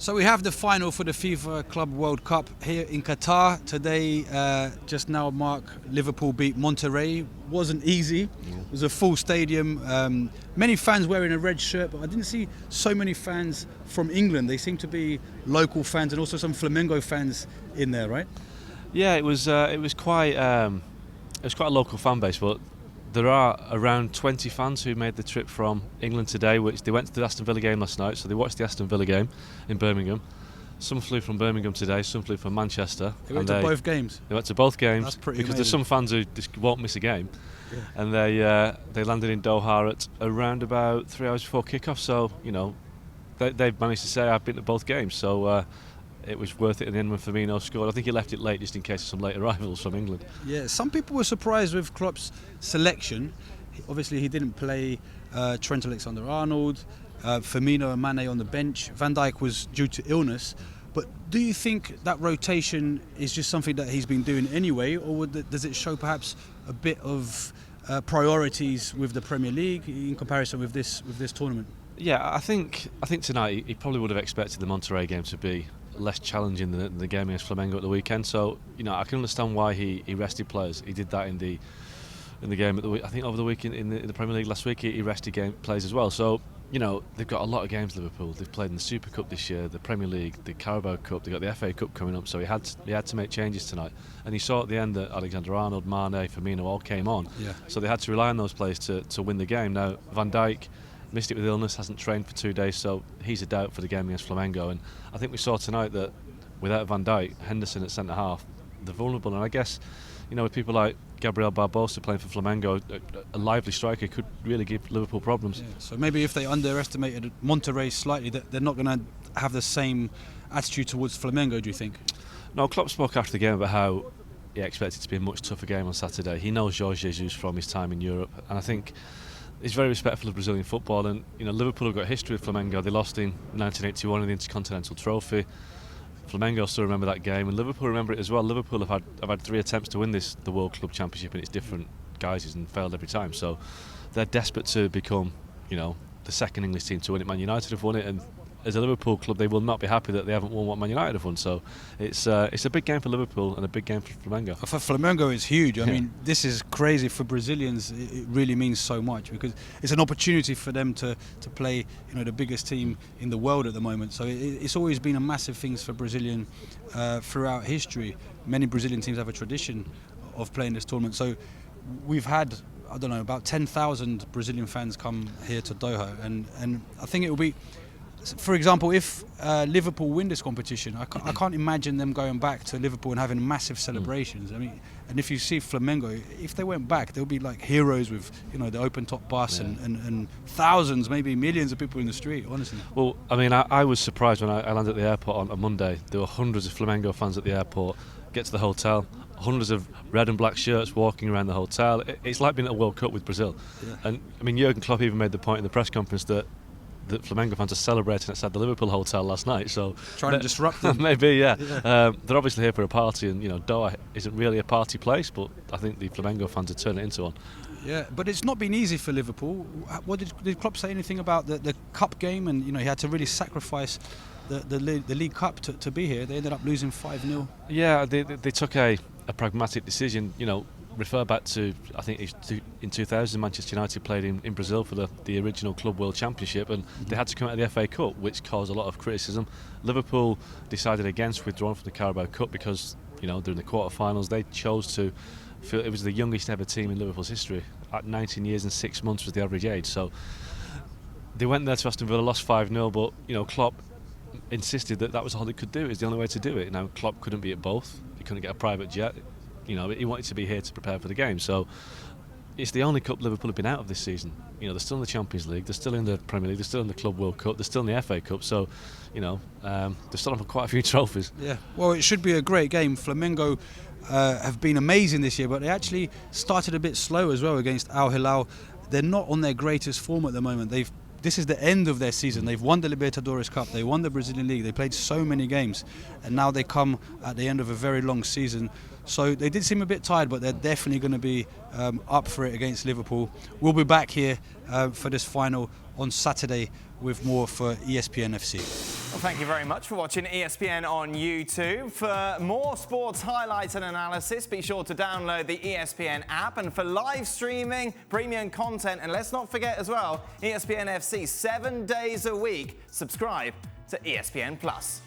So we have the final for the FIFA Club World Cup here in Qatar. Today, just now, Mark, Liverpool beat Monterrey. Wasn't easy. It was a full stadium. Many fans wearing a red shirt, but I didn't see so many fans from England. They seem to be local fans and also some Flamengo fans in there, right? Yeah, it was quite a local fan base, but there are around 20 fans who made the trip from England today, which they went to the Aston Villa game last night, so they watched the Aston Villa game in Birmingham. Some flew from Birmingham today, some flew from Manchester. They went to both games? They went to both games. That's pretty because amazing. There's some fans who just won't miss a game. Yeah. And they landed in Doha at around about 3 hours before kick-off, so, they've managed to say, I've been to both games, so it was worth it in the end when Firmino scored. I think he left it late just in case of some late arrivals from England. Yeah, some people were surprised with Klopp's selection. Obviously, he didn't play Trent Alexander-Arnold, Firmino and Mane on the bench. Van Dijk was due to illness. But do you think that rotation is just something that he's been doing anyway, or does it show perhaps a bit of priorities with the Premier League in comparison with this tournament? Yeah, I think tonight he probably would have expected the Monterrey game to be less challenging than the game against Flamengo at the weekend. So I can understand why he rested players. He did that in the game at I think over the weekend in the Premier League last week. He rested players as well. So they've got a lot of games. Liverpool. They've played in the Super Cup this year, the Premier League, the Carabao Cup. They've got the FA Cup coming up. So he had to make changes tonight. And he saw at the end that Alexander-Arnold, Mane, Firmino all came on. Yeah. So they had to rely on those players to win the game. Now Van Dijk missed it with illness, hasn't trained for 2 days, so he's a doubt for the game against Flamengo. And I think we saw tonight that without Van Dijk, Henderson at centre half, they're vulnerable. And I guess with people like Gabriel Barbosa playing for Flamengo, a lively striker could really give Liverpool problems. Yeah, so maybe if they underestimated Monterrey slightly, they're not going to have the same attitude towards Flamengo, do you think? No, Klopp spoke after the game about how he expected it to be a much tougher game on Saturday. He knows Jorge Jesus from his time in Europe, and I think he's very respectful of Brazilian football. And Liverpool have got a history with Flamengo. They lost in 1981 in the Intercontinental Trophy. Flamengo still remember that game, and Liverpool remember it as well. Liverpool have had 3 attempts to win the World Club Championship in its different guises and failed every time. So they're desperate to become, the second English team to win it. Man United have won it, and as a Liverpool club, they will not be happy that they haven't won what Man United have won. So it's a big game for Liverpool and a big game for Flamengo. For Flamengo, it's huge. I mean, this is crazy for Brazilians. It really means so much because it's an opportunity for them to play, the biggest team in the world at the moment. So it's always been a massive thing for Brazilian throughout history. Many Brazilian teams have a tradition of playing this tournament. So we've had, I don't know, about 10,000 Brazilian fans come here to Doha, and I think it will be. For example, if Liverpool win this competition, I can't imagine them going back to Liverpool and having massive celebrations. I mean, and if you see Flamengo, if they went back, they'll be like heroes with the open-top bus and thousands, maybe millions of people in the street, honestly. Well, I mean, I was surprised when I landed at the airport on Monday. There were hundreds of Flamengo fans at the airport. Get to the hotel, hundreds of red and black shirts walking around the hotel. It's like being at a World Cup with Brazil. Yeah. And I mean, Jurgen Klopp even made the point in the press conference that Flamengo fans are celebrating outside the Liverpool hotel last night, so trying to disrupt them. Maybe, yeah. They're obviously here for a party, and Doha isn't really a party place, but I think the Flamengo fans are turning it into one. Yeah, but it's not been easy for Liverpool. What did Klopp say anything about the cup game? And he had to really sacrifice the League Cup to be here. They ended up losing 5-0. Yeah, they took a pragmatic decision. Refer back to, I think in 2000 Manchester United played in Brazil for the original Club World Championship, and they had to come out of the FA Cup, which caused a lot of criticism. Liverpool decided against withdrawing from the Carabao Cup because during the quarter-finals they chose to feel it was the youngest ever team in Liverpool's history. At 19 years and 6 months was the average age, so they went there to Aston Villa, lost 5-0, but Klopp insisted that was all they could do. It was the only way to do it. Now Klopp couldn't be at both. He couldn't get a private jet. He wanted to be here to prepare for the game. So it's the only cup Liverpool have been out of this season. They're still in the Champions League, they're still in the Premier League, they're still in the Club World Cup, they're still in the FA Cup. So, they're still on quite a few trophies. Yeah. Well, it should be a great game. Flamengo have been amazing this year, but they actually started a bit slow as well against Al Hilal. They're not on their greatest form at the moment. This is the end of their season. They've won the Libertadores Cup, they won the Brazilian League, they played so many games, and now they come at the end of a very long season. So they did seem a bit tired, but they're definitely going to be up for it against Liverpool. We'll be back here for this final on Saturday with more for ESPN FC. Well, thank you very much for watching ESPN on YouTube. For more sports highlights and analysis, be sure to download the ESPN app. And for live streaming, premium content, and let's not forget as well, ESPN FC 7 days a week. Subscribe to ESPN Plus.